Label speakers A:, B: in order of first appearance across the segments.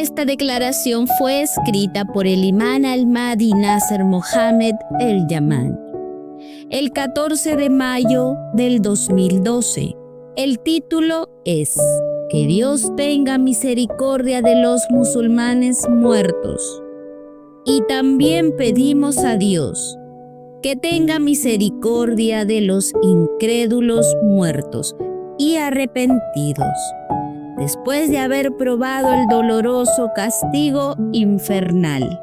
A: Esta declaración fue escrita por el imán al-Mahdi Nasser Mohammed el-Yamani el 14 de mayo del 2012. El título es Que Dios tenga misericordia de los musulmanes muertos. Y también pedimos a Dios que tenga misericordia de los incrédulos muertos y arrepentidos, después de haber probado el doloroso castigo infernal.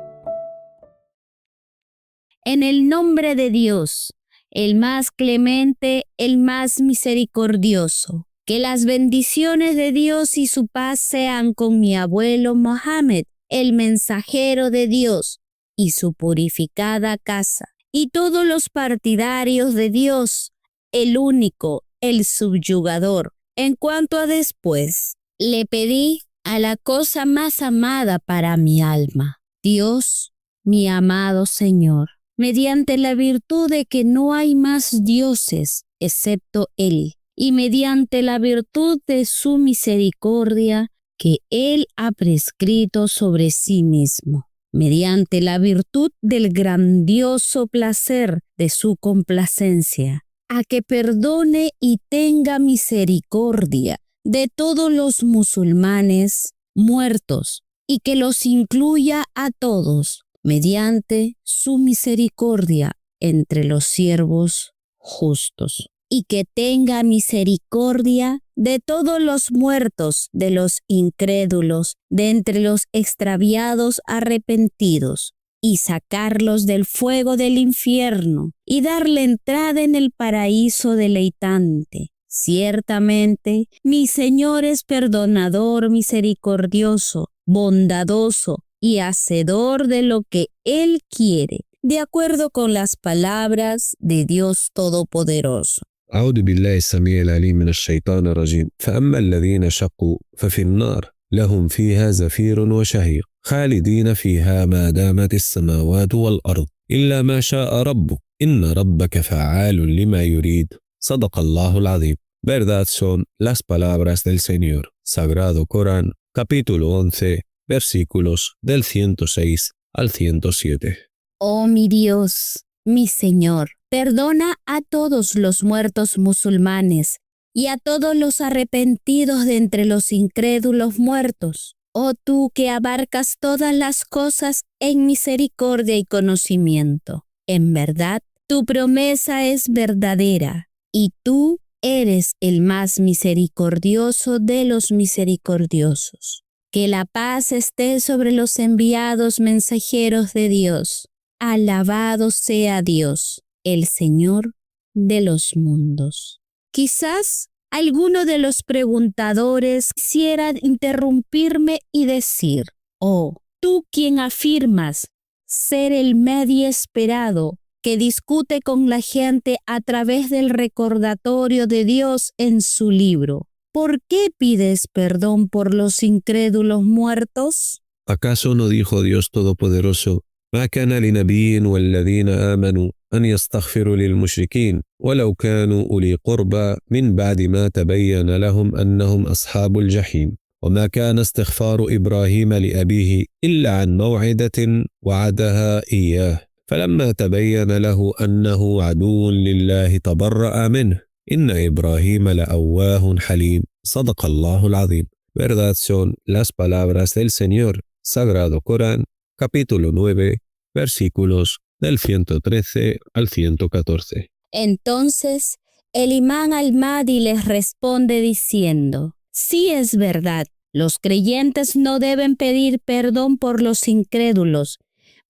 A: En el nombre de Dios, el más clemente, el más misericordioso, que las bendiciones de Dios y su paz sean con mi abuelo Mohammed, el mensajero de Dios, y su purificada casa, y todos los partidarios de Dios, el único, el subyugador. En cuanto a después, le pedí a la cosa más amada para mi alma, Dios, mi amado Señor, mediante la virtud de que no hay más dioses excepto Él, y mediante la virtud de su misericordia que Él ha prescrito sobre sí mismo, mediante la virtud del grandioso placer de su complacencia, a que perdone y tenga misericordia de todos los musulmanes muertos y que los incluya a todos mediante su misericordia entre los siervos justos, y que tenga misericordia de todos los muertos, de los incrédulos, de entre los extraviados arrepentidos, y sacarlos del fuego del infierno, y darle entrada en el paraíso deleitante. Ciertamente, mi Señor es perdonador, misericordioso, bondadoso y hacedor de lo que Él quiere, de acuerdo con las palabras de Dios Todopoderoso.
B: أعوذ بالله السميع العليم من الشيطان الرجيم فأما الذين شقوا ففي النار لهم فيها زفير وشهيق خالدين فيها ما دامت السماوات والأرض إلا ما شاء ربك إن ربك فعال لما يريد صدق الله العظيم. Verdad son las palabras del Señor. Sagrado Corán, capítulo 11, versículos del 106 al 107.
A: Oh mi Dios, mi Señor, perdona a todos los muertos musulmanes y a todos los arrepentidos de entre los incrédulos muertos. Oh tú que abarcas todas las cosas en misericordia y conocimiento. En verdad, tu promesa es verdadera y tú eres el más misericordioso de los misericordiosos. Que la paz esté sobre los enviados mensajeros de Dios. Alabado sea Dios, el Señor de los mundos. Quizás alguno de los preguntadores quisiera interrumpirme y decir, oh, tú quien afirmas ser el Mahdi esperado, que discute con la gente a través del recordatorio de Dios en su libro, ¿por qué pides perdón por los incrédulos muertos?
B: ¿Acaso no dijo Dios Todopoderoso: ما كان لنبي والذين آمنوا أن يستغفروا للمشركين ولو كانوا أولي قربى من بعد ما تبين لهم أنهم أصحاب الجحيم وما كان استغفار إبراهيم لأبيه إلا عن موعدة وعدها إياه فلما تبين له أنه عدو لله تبرأ منه إن إبراهيم لأواه حليم صدق الله العظيم. Verdad son las palabras del Señor. Sagrado Corán, capítulo 9, versículos del 113 al 114.
A: Entonces, el imán al-Mahdi les responde diciendo, sí es verdad, los creyentes no deben pedir perdón por los incrédulos,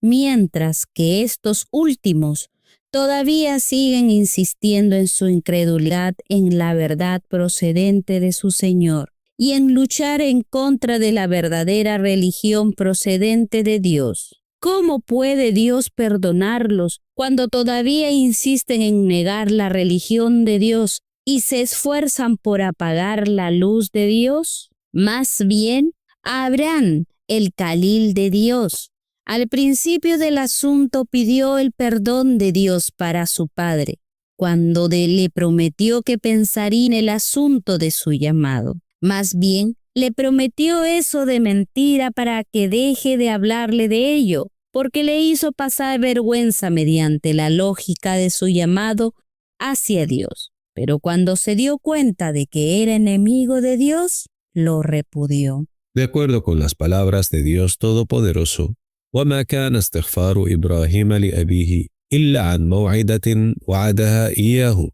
A: mientras que estos últimos todavía siguen insistiendo en su incredulidad en la verdad procedente de su Señor y en luchar en contra de la verdadera religión procedente de Dios. ¿Cómo puede Dios perdonarlos cuando todavía insisten en negar la religión de Dios y se esfuerzan por apagar la luz de Dios? Más bien, Abraham, el Calil de Dios, al principio del asunto pidió el perdón de Dios para su padre, cuando le prometió que pensaría en el asunto de su llamado. Más bien, Le prometió eso de mentira para que deje de hablarle de ello, porque le hizo pasar vergüenza mediante la lógica de su llamado hacia Dios. Pero cuando se dio cuenta de que era enemigo de Dios, lo repudió.
B: De acuerdo con las palabras de Dios Todopoderoso, وَمَا كَانَ اسْتِغْفَارُ إِبْرَاهِيمَ لِأَبِيهِ إِلَّا عَنْ مَوْعِدَةٍ وَعَدَهَا إِيَّاهُ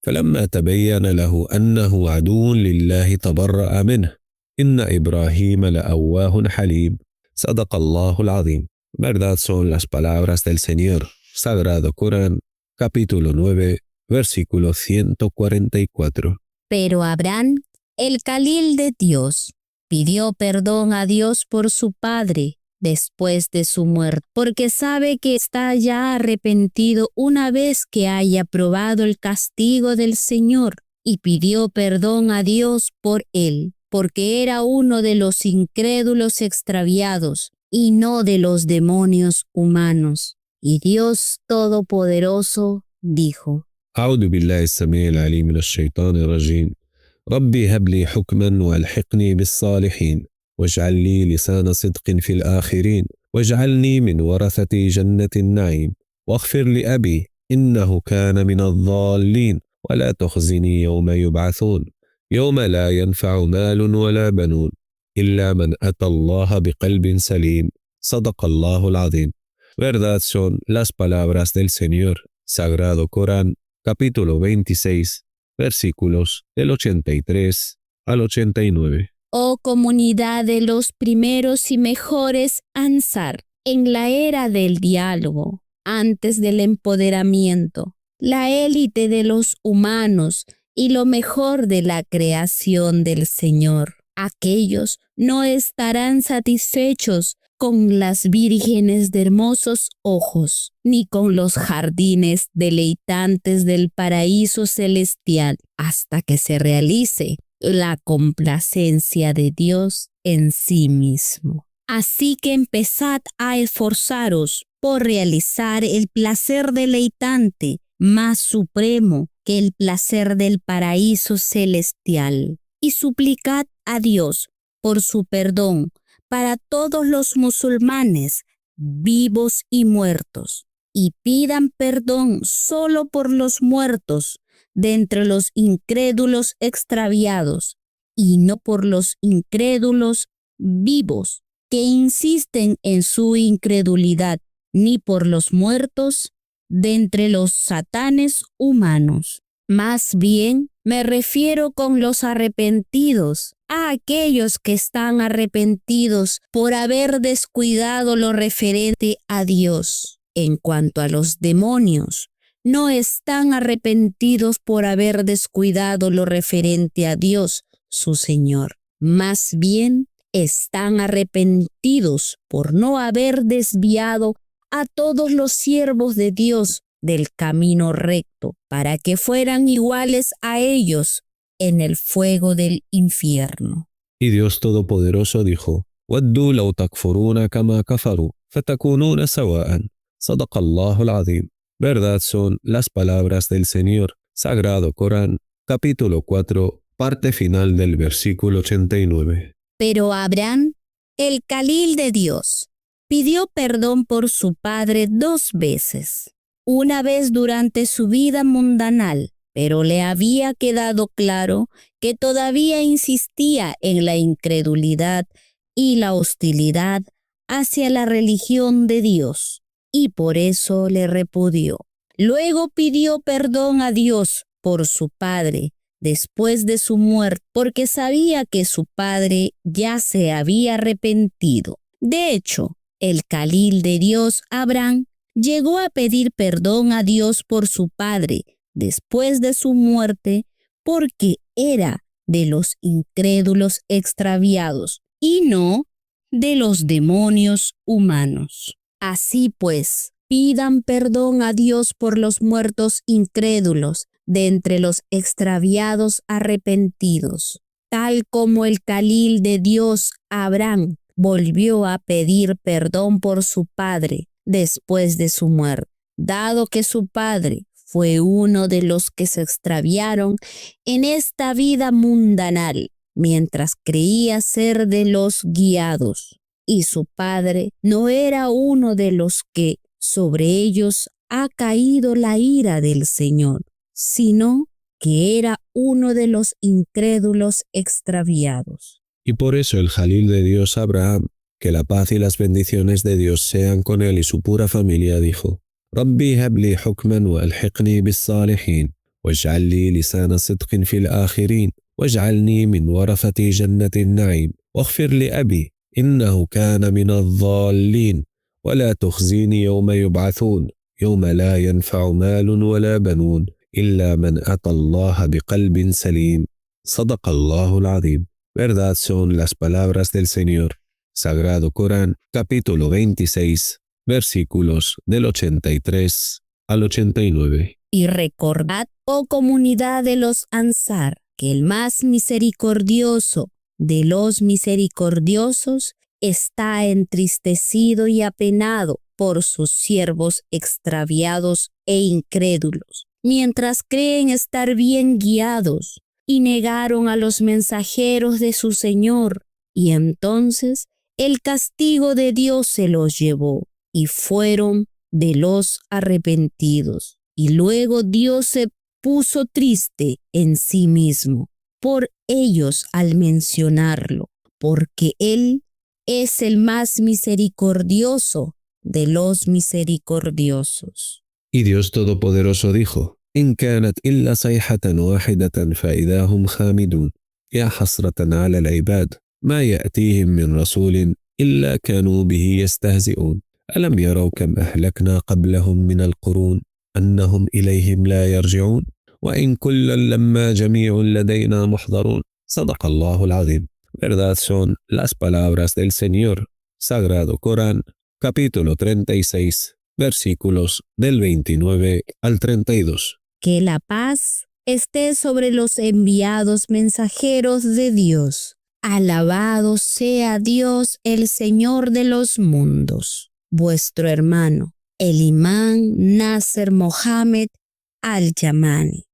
B: فَلَمَّا تَبَيَّنَ لَهُ أَنَّهُ عَدُوٌّ لِلَّهِ تَبَرَّأَ مِنْهُ إِنَّ إِبْرَاهِيمَ لَأَوَّاهٌ حَلِيمٌ صدق الله العظيم. Verdad son las palabras del Señor. Sagrado Corán, capítulo 9, versículo 144.
A: Pero Abraham, el Calil de Dios, pidió perdón a Dios por su padre después de su muerte, porque sabe que está ya arrepentido una vez que haya probado el castigo del Señor, y pidió perdón a Dios por él, porque era uno de los incrédulos extraviados y no de los demonios humanos. Y Dios Todopoderoso dijo:
B: أعوذ بالله السميع العليم من الشيطان الرجيم ربي هب لي حكما والحقني بالصالحين واجعل لي لسان صدق في الآخرين واجعلني من ورثة جنة النعيم واغفر لأبي إنه كان من الضالين ولا تخزني يوم يبعثون يوم لا ينفع مال ولا بنون إلا من أتى الله بقلب سليم صدق الله العظيم. Verdad son las palabras del Señor. Sagrado Corán, capítulo 26, versículos del 83 al 89.
A: Oh comunidad de los primeros y mejores Ansar, en la era del diálogo, antes del empoderamiento, la élite de los humanos y lo mejor de la creación del Señor. Aquellos no estarán satisfechos con las vírgenes de hermosos ojos, ni con los jardines deleitantes del paraíso celestial, hasta que se realice la complacencia de Dios en sí mismo. Así que empezad a esforzaros por realizar el placer deleitante más supremo que el placer del paraíso celestial, y suplicad a Dios por su perdón para todos los musulmanes, vivos y muertos, y pidan perdón solo por los muertos de entre los incrédulos extraviados, y no por los incrédulos vivos que insisten en su incredulidad, ni por los muertos de entre los satanes humanos. Más bien, me refiero con los arrepentidos a aquellos que están arrepentidos por haber descuidado lo referente a Dios. En cuanto a los demonios, no están arrepentidos por haber descuidado lo referente a Dios, su Señor. Más bien, están arrepentidos por no haber desviado a todos los siervos de Dios del camino recto, para que fueran iguales a ellos en el fuego del infierno.
B: Y Dios Todopoderoso dijo: وَدُّوا لَوْ تَكْفُرُونَ كَمَا كَفَرُوا فَتَكُونُونَ سَوَاءً صدق الله العظيم. Verdad son las palabras del Señor. Sagrado Corán, capítulo 4, parte final del versículo 89.
A: Pero Abraham, el Calil de Dios, pidió perdón por su padre 2 veces. Una vez durante su vida mundanal, pero le había quedado claro que todavía insistía en la incredulidad y la hostilidad hacia la religión de Dios, y por eso le repudió. Luego pidió perdón a Dios por su padre después de su muerte, porque sabía que su padre ya se había arrepentido. De hecho, el Calil de Dios, Abraham, llegó a pedir perdón a Dios por su padre después de su muerte, porque era de los incrédulos extraviados y no de los demonios humanos. Así pues, pidan perdón a Dios por los muertos incrédulos de entre los extraviados arrepentidos, tal como el Calil de Dios, Abraham, volvió a pedir perdón por su padre después de su muerte, dado que su padre fue uno de los que se extraviaron en esta vida mundanal mientras creía ser de los guiados, y su padre no era uno de los que sobre ellos ha caído la ira del Señor, sino que era uno de los incrédulos extraviados.
B: Y por eso el Jalil de Dios Abraham, que la paz y las bendiciones de Dios sean con él y su pura familia, dijo: Rabbi habli hukman wa alhiqni bis salihin, waj'al li lisana sidqin fil akhirin, waj'alni min warafati jannatin na'im, waghfir li abi, innahu kana min al-dhallin, ولا تخزيني يوم يبعثون يوم لا ينفع مال ولا بنون إلا من أتى الله بقلب سليم. صدق الله العظيم. Verdad son las palabras del Señor. Sagrado Corán, capítulo 26, versículos del 83 al 89.
A: Y recordad, oh comunidad de los Ansar, que el más misericordioso de los misericordiosos está entristecido y apenado por sus siervos extraviados e incrédulos, mientras creen estar bien guiados, y negaron a los mensajeros de su Señor, y entonces el castigo de Dios se los llevó, y fueron de los arrepentidos. Y luego Dios se puso triste en sí mismo por ellos al mencionarlo, porque Él es el más misericordioso de los misericordiosos.
B: Y Dios Todopoderoso dijo: إن كانت إلا صيحة واحدة فإذا هم خامدون يا حسرة على العباد ما يأتيهم من رسول إلا كانوا به يستهزئون ألم يروا كم أهلكنا قبلهم من القرون أنهم إليهم لا يرجعون وإن كلا لما جميع لدينا محضرون. صدق الله العظيم. Verdad son las palabras del Señor. Sagrado Corán, capítulo 36, versículos del 29 al 32.
A: Que la paz esté sobre los enviados mensajeros de Dios. Alabado sea Dios, el Señor de los mundos. Vuestro hermano, el imán Nasser Mohammed al-Yamani.